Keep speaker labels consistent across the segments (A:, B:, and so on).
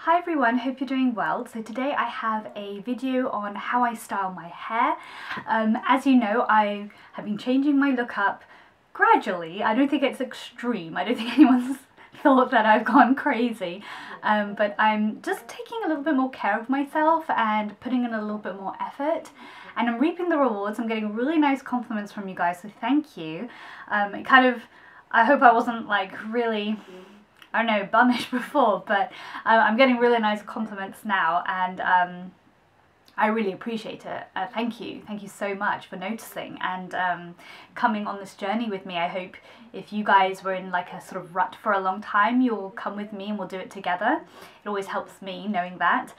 A: Hi everyone, hope you're doing well. So today I have a video on how I style my hair. As you know, I have been changing my look up gradually. I don't think it's extreme. I don't think anyone's thought that I've gone crazy. But I'm just taking a little bit more care of myself and putting in a little bit more effort. And I'm reaping the rewards. I'm getting really nice compliments from you guys, so thank you. I hope I wasn't like really, I don't know, bummish before, but I'm getting really nice compliments now, and I really appreciate it. Thank you so much for noticing and coming on this journey with me. I hope if you guys were in like a sort of rut for a long time, you'll come with me and we'll do it together. It always helps me knowing that.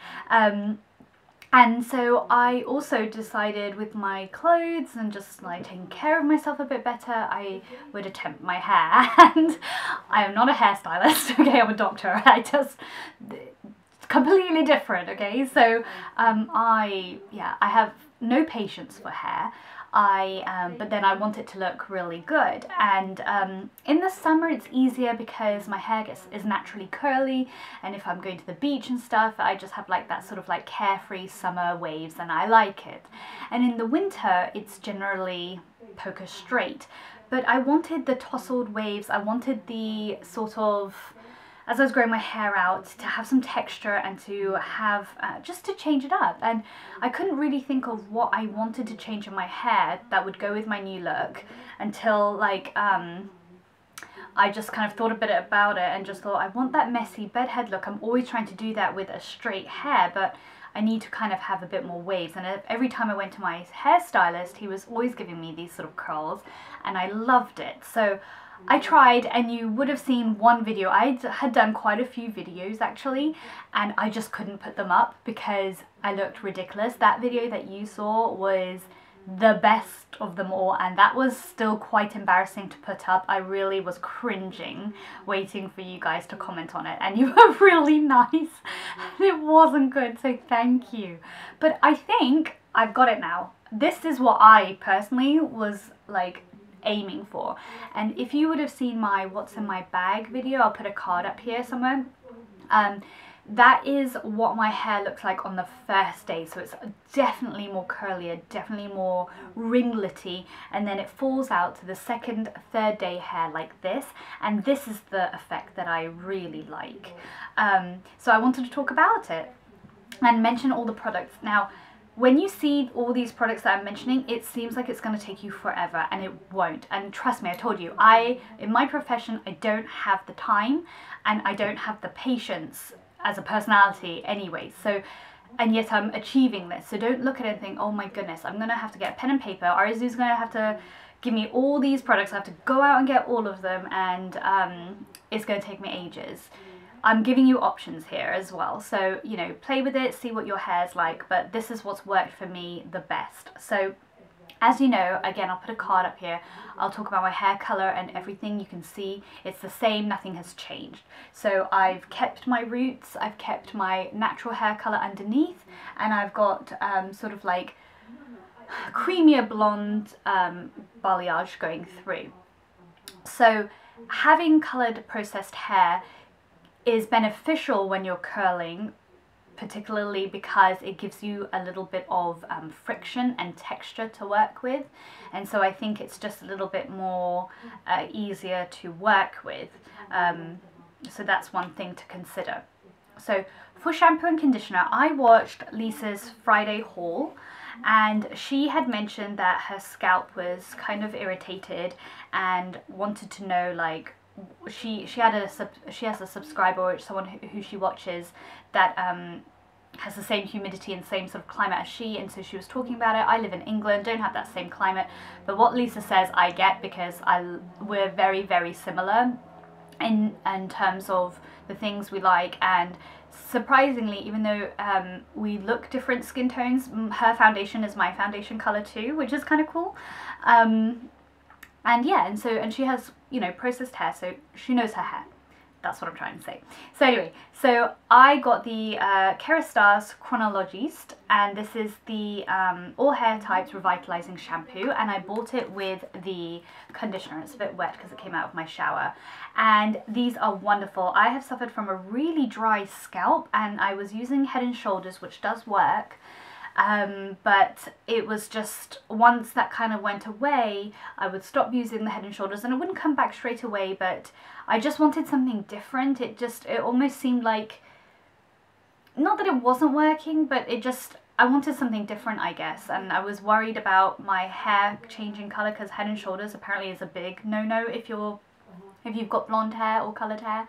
A: And so I also decided with my clothes and just like taking care of myself a bit better, I would attempt my hair. And I am not a hairstylist, okay, I'm a doctor. I just completely different, okay? So I have no patience for hair. But then I want it to look really good, and in the summer it's easier because my hair is naturally curly, and if I'm going to the beach and stuff, I just have like that sort of like carefree summer waves and I like it. And in the winter it's generally poker straight, but I wanted the tousled waves. I wanted the sort of, as I was growing my hair out, to have some texture and to have, just to change it up. And I couldn't really think of what I wanted to change in my hair that would go with my new look until like, I just kind of thought a bit about it and just thought, I want that messy bedhead look. I'm always trying to do that with a straight hair, but I need to kind of have a bit more waves. And every time I went to my hairstylist, he was always giving me these sort of curls, and I loved it. So I tried, and you would have seen one video. I had done quite a few videos actually, and I just couldn't put them up because I looked ridiculous. That video that you saw was the best of them all, and that was still quite embarrassing to put up. I really was cringing waiting for you guys to comment on it, and you were really nice. It wasn't good, so thank you. But I think I've got it now. This is what I personally was like aiming for. And if you would have seen my what's in my bag video, I'll put a card up here somewhere, that is what my hair looks like on the first day. So it's definitely more curlier, definitely more ringlety, and then it falls out to the second, third day hair like this, and this is the effect that I really like. So I wanted to talk about it and mention all the products. Now, when you see all these products that I'm mentioning, it seems like it's going to take you forever, and it won't. And trust me, I told you, in my profession, I don't have the time and I don't have the patience as a personality anyway. So, and yet I'm achieving this. So don't look at it and think, oh my goodness, I'm going to have to get a pen and paper. Arzu's going to have to give me all these products. I have to go out and get all of them, and it's going to take me ages. I'm giving you options here as well, so you know, play with it, see what your hair's like, but this is what's worked for me the best. So as you know, again, I'll put a card up here. I'll talk about my hair color and everything. You can see it's the same, nothing has changed. So I've kept my roots, I've kept my natural hair color underneath, and I've got sort of like creamier blonde balayage going through. So having colored processed hair is beneficial when you're curling, particularly because it gives you a little bit of friction and texture to work with, and so I think it's just a little bit more easier to work with. So that's one thing to consider. So for shampoo and conditioner, I watched Lisa's Friday haul, and she had mentioned that her scalp was kind of irritated and wanted to know, like, she has a subscriber, or someone who she watches, that has the same humidity and same sort of climate as she, and so she was talking about it. I live in England, don't have that same climate, but what Lisa says I get, because we're very, very similar in terms of the things we like. And surprisingly, even though we look different skin tones, her foundation is my foundation color too, which is kind of cool. And yeah, and she has, you know, processed hair, so she knows her hair. That's what I'm trying to say. So anyway, so I got the Kerastase Chronologiste, and this is the all hair types revitalizing shampoo, and I bought it with the conditioner. It's a bit wet because it came out of my shower, and these are wonderful. I have suffered from a really dry scalp, and I was using Head and Shoulders, which does work. But it was just, once that kind of went away, I would stop using the Head and Shoulders and it wouldn't come back straight away, but I just wanted something different. It almost seemed like, not that it wasn't working, but I wanted something different, I guess, and I was worried about my hair changing colour, because Head and Shoulders apparently is a big no-no if you've got blonde hair or coloured hair.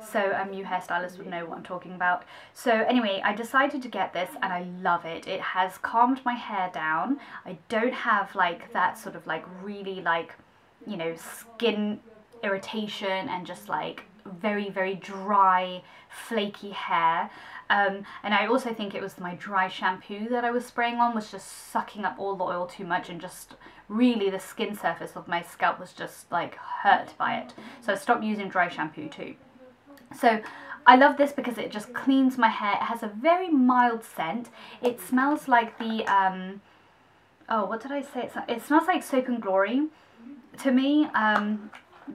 A: So you hairstylists would know what I'm talking about. So anyway, I decided to get this and I love it. It has calmed my hair down. I don't have like that sort of like really like, you know, skin irritation and just like very, very dry, flaky hair. And I also think it was my dry shampoo that I was spraying on was just sucking up all the oil too much, and just really the skin surface of my scalp was just like hurt by it. So I stopped using dry shampoo too. So I love this because it just cleans my hair. It has a very mild scent. It smells like the, oh, what did I say? It smells like Soap and Glory to me.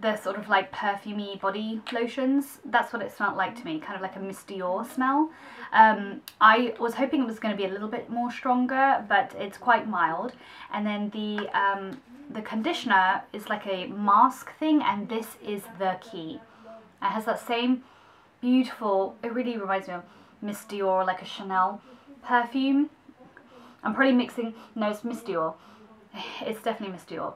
A: The sort of like perfumey body lotions, that's what it smelled like to me, kind of like a Miss Dior smell. I was hoping it was going to be a little bit more stronger, but it's quite mild. And then the conditioner is like a mask thing, and this is the key. It has that same beautiful, it really reminds me of Miss Dior, like a Chanel perfume. I'm probably mixing, no, it's Miss Dior. It's definitely Miss Dior.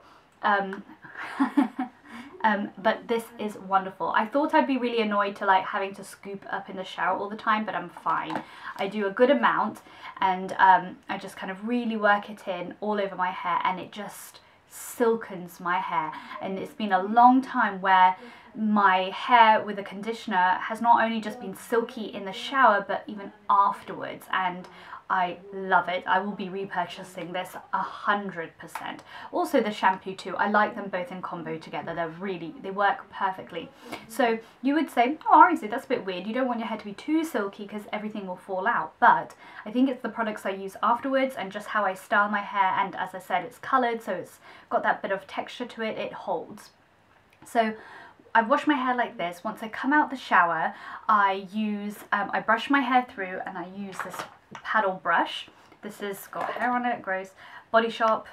A: But this is wonderful. I thought I'd be really annoyed to like having to scoop up in the shower all the time, but I'm fine. I do a good amount, and I just kind of really work it in all over my hair, and it just silkens my hair. And it's been a long time where my hair with a conditioner has not only just been silky in the shower, but even afterwards, and I love it. I will be repurchasing this 100%. Also the shampoo too. I like them both in combo together. They work perfectly. So you would say, oh, Ariesley, that's a bit weird. You don't want your hair to be too silky because everything will fall out. But I think it's the products I use afterwards and just how I style my hair. And as I said, it's coloured, so it's got that bit of texture to it. It holds. So I wash my hair like this. Once I come out the shower, I brush my hair through, and I use this paddle brush. This has got hair on it, gross. Body Shop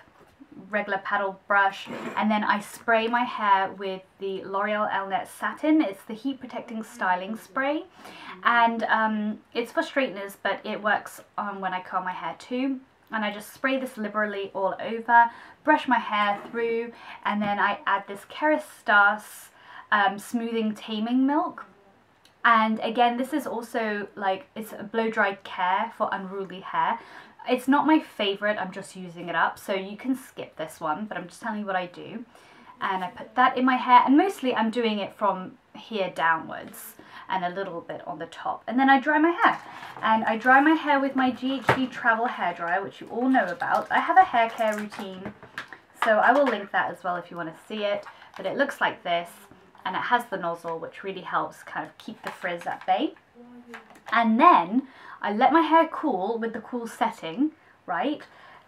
A: regular paddle brush, and then I spray my hair with the L'Oreal Elnett Satin. It's the heat protecting styling spray, and it's for straighteners, but it works when I curl my hair too. And I just spray this liberally all over, brush my hair through, and then I add this Kerastase smoothing taming milk. And again, this is also like, it's a blow-dried care for unruly hair. It's not my favourite, I'm just using it up, so you can skip this one, but I'm just telling you what I do. And I put that in my hair, and mostly I'm doing it from here downwards and a little bit on the top. And then I dry my hair. And I dry my hair with my GHD travel hairdryer, which you all know about. I have a hair care routine, so I will link that as well if you want to see it. But it looks like this, and it has the nozzle, which really helps kind of keep the frizz at bay. And then I let my hair cool with the cool setting, right?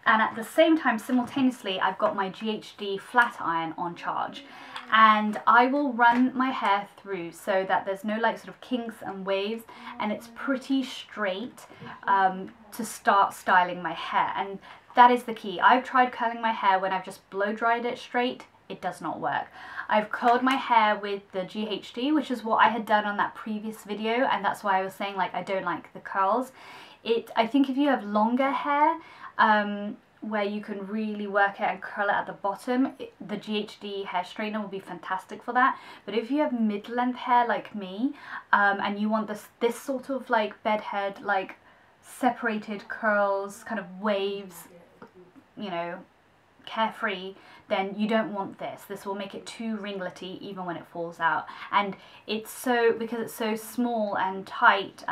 A: And at the same time, simultaneously, I've got my GHD flat iron on charge. And I will run my hair through so that there's no like sort of kinks and waves, and it's pretty straight to start styling my hair. And that is the key. I've tried curling my hair when I've just blow dried it straight. It does not work. I've curled my hair with the GHD, which is what I had done on that previous video, and that's why I was saying like I don't like the curls. I think if you have longer hair, where you can really work it and curl it at the bottom, the GHD hair straightener will be fantastic for that. But if you have mid-length hair like me, and you want this sort of like bedhead, like separated curls, kind of waves, you know, carefree, then you don't want this. This will make it too ringlety even when it falls out. And it's so, because it's so small and tight,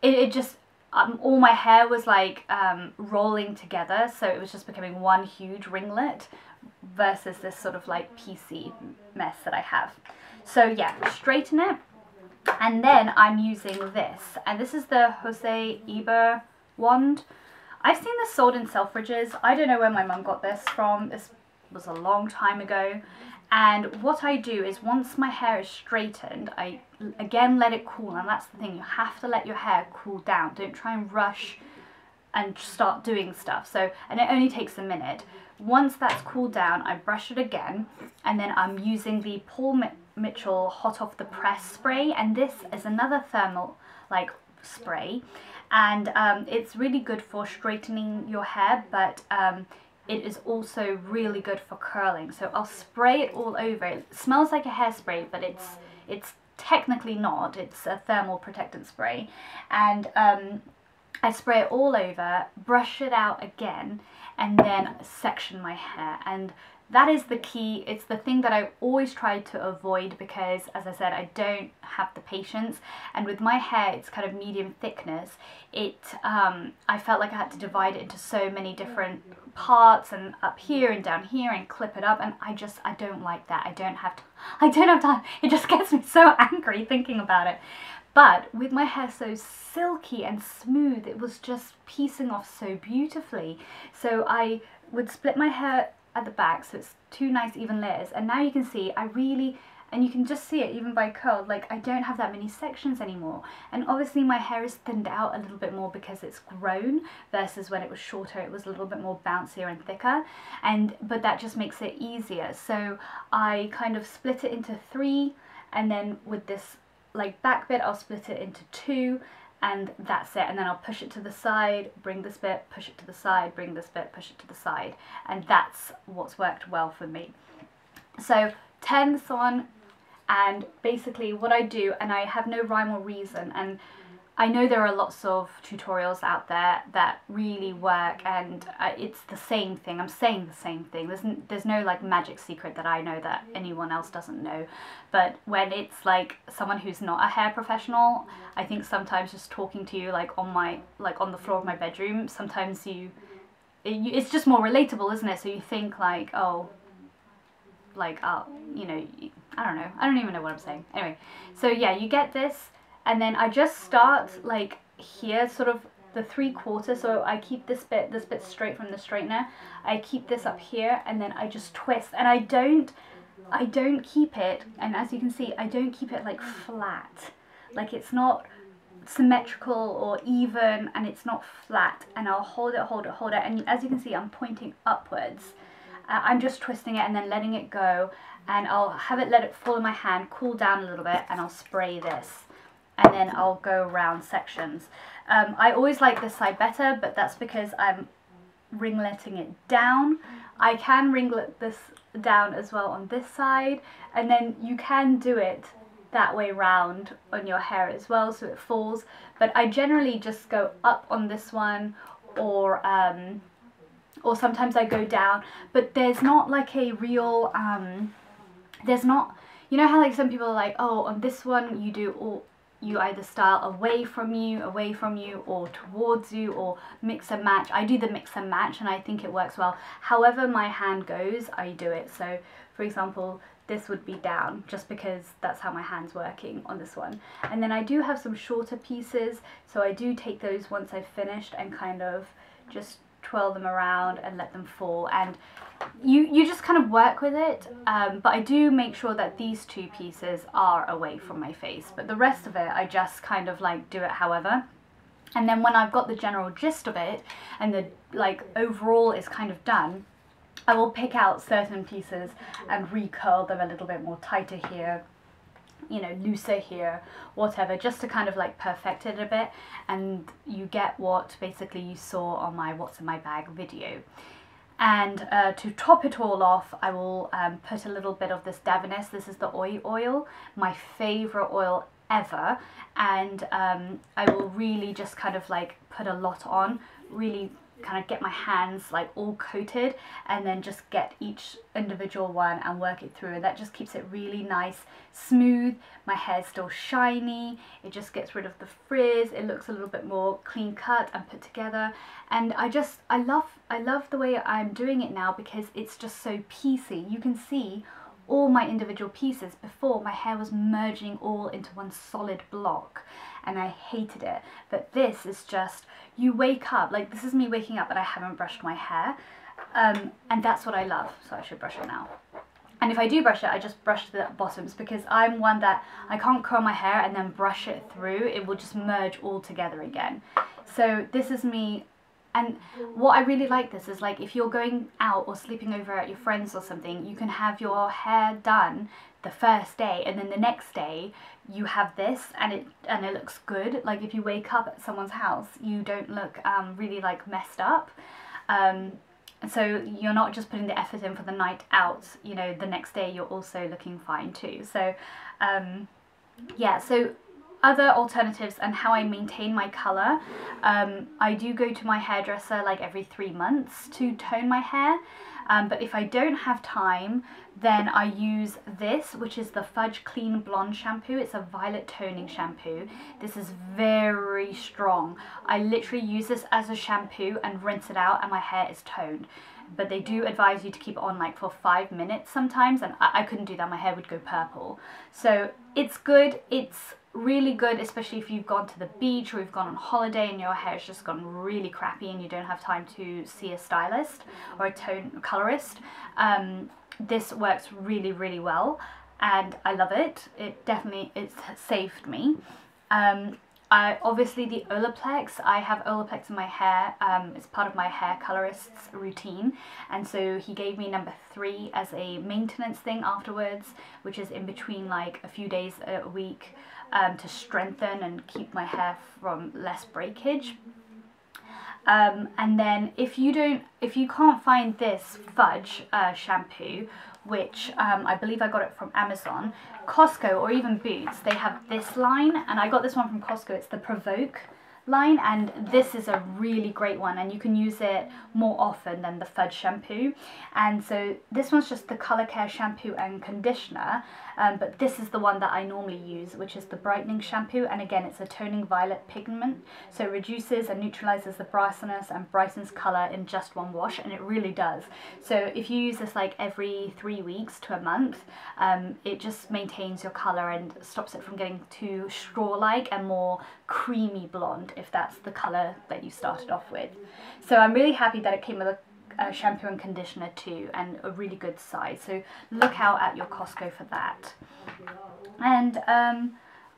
A: it just, all my hair was like rolling together, so it was just becoming one huge ringlet versus this sort of like piecey mess that I have. So yeah, straighten it. And then I'm using this, and this is the Eber wand. I've seen this sold in Selfridges. I don't know where my mum got this from. This was a long time ago. And what I do is once my hair is straightened, I again let it cool. And that's the thing, you have to let your hair cool down. Don't try and rush and start doing stuff. So, and it only takes a minute. Once that's cooled down, I brush it again, and then I'm using the Paul Mitchell Hot Off the Press spray, and this is another thermal like spray, and it's really good for straightening your hair, but it is also really good for curling. So I'll spray it all over. It smells like a hairspray, but it's technically not. It's a thermal protectant spray, and I spray it all over, brush it out again, and then section my hair. And that is the key. It's the thing that I always try to avoid because, as I said, I don't have the patience. And with my hair, it's kind of medium thickness. I felt like I had to divide it into so many different parts, and up here and down here, and clip it up. And I don't like that. I don't have time. It just gets me so angry thinking about it. But with my hair so silky and smooth, it was just piecing off so beautifully. So I would split my hair at the back, so it's two nice even layers. And now you can see, and you can just see it even by curl, like I don't have that many sections anymore. And obviously my hair is thinned out a little bit more because it's grown, versus when it was shorter, it was a little bit more bouncier and thicker. But that just makes it easier. So I kind of split it into 3, and then with this like back bit, I'll split it into 2, and that's it. And then I'll push it to the side, bring this bit, push it to the side, bring this bit, push it to the side. And that's what's worked well for me. So turn this on, and basically what I do, and I have no rhyme or reason, and I know there are lots of tutorials out there that really work, and it's the same thing. I'm saying the same thing. There's no like magic secret that I know that anyone else doesn't know. But when it's like someone who's not a hair professional, I think sometimes just talking to you like on the floor of my bedroom, sometimes it's just more relatable, isn't it? So you think like, oh, you know, I don't know. I don't even know what I'm saying. Anyway, so yeah, you get this. And then I just start like here, sort of the 3/4, so I keep this bit straight from the straightener. I keep this up here, and then I just twist, and I don't keep it, and as you can see, I don't keep it like flat. Like it's not symmetrical or even, and it's not flat, and I'll hold it, and as you can see, I'm pointing upwards. I'm just twisting it and then letting it go, and I'll have it let it fall in my hand, cool down a little bit, and I'll spray this. And then I'll go around sections. I always like this side better, but that's because I'm ringleting it down. I can ringlet this down as well on this side, and then you can do it that way round on your hair as well, so it falls. But I generally just go up on this one, or sometimes I go down. But there's not like a real, there's not, you know how like some people are like, oh, on this one you either style away from you, or towards you, or mix and match. I do the mix and match, and I think it works well. However my hand goes, I do it. So for example, this would be down, just because that's how my hand's working on this one. And then I do have some shorter pieces, so I do take those once I've finished and kind of just twirl them around and let them fall. And you just kind of work with it, but I do make sure that these 2 pieces are away from my face, but the rest of it I just kind of like do it however. And then when I've got the general gist of it, and the like overall is kind of done, I will pick out certain pieces and recurl them a little bit more tighter here, you know, looser here, whatever, just to kind of like perfect it a bit, and you get what basically you saw on my what's in my bag video. And to top it all off, I will put a little bit of this Davines. This is the OI oil, my favorite oil ever, and I will really just kind of like put a lot on, really kind of get my hands like all coated, and then just get each individual one and work it through, and that just keeps it really nice, smooth. My hair's still shiny, it just gets rid of the frizz, it looks a little bit more clean cut and put together. And I love the way I'm doing it now, because it's just so piecey. You can see all my individual pieces. Before, my hair was merging all into one solid block and I hated it. But this is just, you wake up, like this is me waking up and I haven't brushed my hair, and that's what I love. So I should brush it now. And if I do brush it, I just brush the bottoms, because I'm one that I can't curl my hair and then brush it through. It will just merge all together again. So this is me. And what I really like this is, like, if you're going out or sleeping over at your friends or something, you can have your hair done the first day and then the next day you have this and it looks good. Like if you wake up at someone's house, you don't look really like messed up. And so you're not just putting the effort in for the night out, you know, the next day you're also looking fine too. So yeah, so other alternatives and how I maintain my colour, I do go to my hairdresser like every 3 months to tone my hair, but if I don't have time, then I use this, which is the Fudge Clean Blonde shampoo. It's a violet toning shampoo. This is very strong. I literally use this as a shampoo and rinse it out and my hair is toned. But they do advise you to keep it on like for 5 minutes sometimes, and I couldn't do that. My hair would go purple. So it's good. It's really good, especially if you've gone to the beach or you've gone on holiday and your hair's just gone really crappy and you don't have time to see a stylist or a colorist. This works really, really well and I love it. It's saved me. Obviously the Olaplex, I have Olaplex in my hair. It's part of my hair colorist's routine, and so he gave me number 3 as a maintenance thing afterwards, which is in between like a few days a week, to strengthen and keep my hair from less breakage. And then if you can't find this Fudge shampoo, which I believe I got it from Amazon, Costco or even Boots, they have this line, and I got this one from Costco. It's the Provoke line, and this is a really great one, and you can use it more often than the Fudge shampoo. And so this one's just the color care shampoo and conditioner, but this is the one that I normally use, which is the brightening shampoo, and again it's a toning violet pigment, so it reduces and neutralizes the brightness and brightens color in just one wash, and it really does. So if you use this like every 3 weeks to a month, it just maintains your color and stops it from getting too straw-like and more creamy blonde, if that's the color that you started off with. So I'm really happy that it came with a shampoo and conditioner too, and a really good size, so look out at your Costco for that. And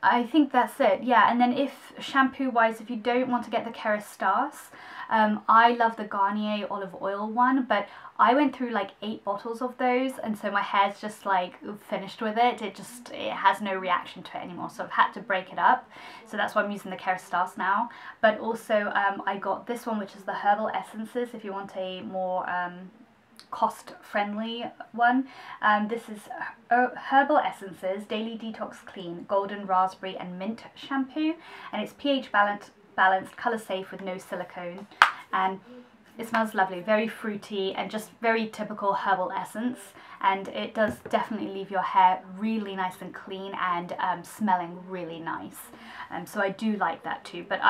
A: I think that's it, yeah. And then if shampoo wise, if you don't want to get the Kerastase, I love the Garnier olive oil one, but I went through like 8 bottles of those, and so my hair's just like finished with it. It has no reaction to it anymore, so I've had to break it up. So that's why I'm using the Kerastase now. But also I got this one, which is the Herbel Essences, if you want a more cost-friendly one. This is Herbal Essences Daily Detox Clean Golden Raspberry and Mint Shampoo, and it's pH balanced, colour safe with no silicone, and it smells lovely, very fruity and just very typical herbal essence, and it does definitely leave your hair really nice and clean and smelling really nice. So I do like that too, but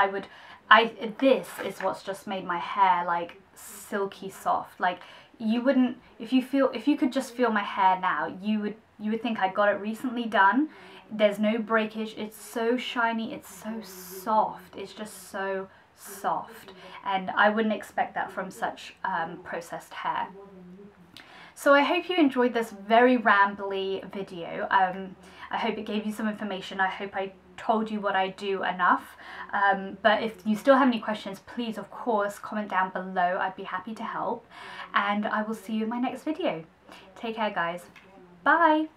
A: this is what's just made my hair like silky soft. Like you wouldn't, if you could just feel my hair now, you would think I got it recently done. There's no breakage, it's so shiny, it's so soft, it's just so soft, and I wouldn't expect that from such processed hair. So I hope you enjoyed this very rambly video. I hope it gave you some information. I hope I told you what I do enough, but if you still have any questions, please of course comment down below. I'd be happy to help, and I will see you in my next video. Take care guys, bye.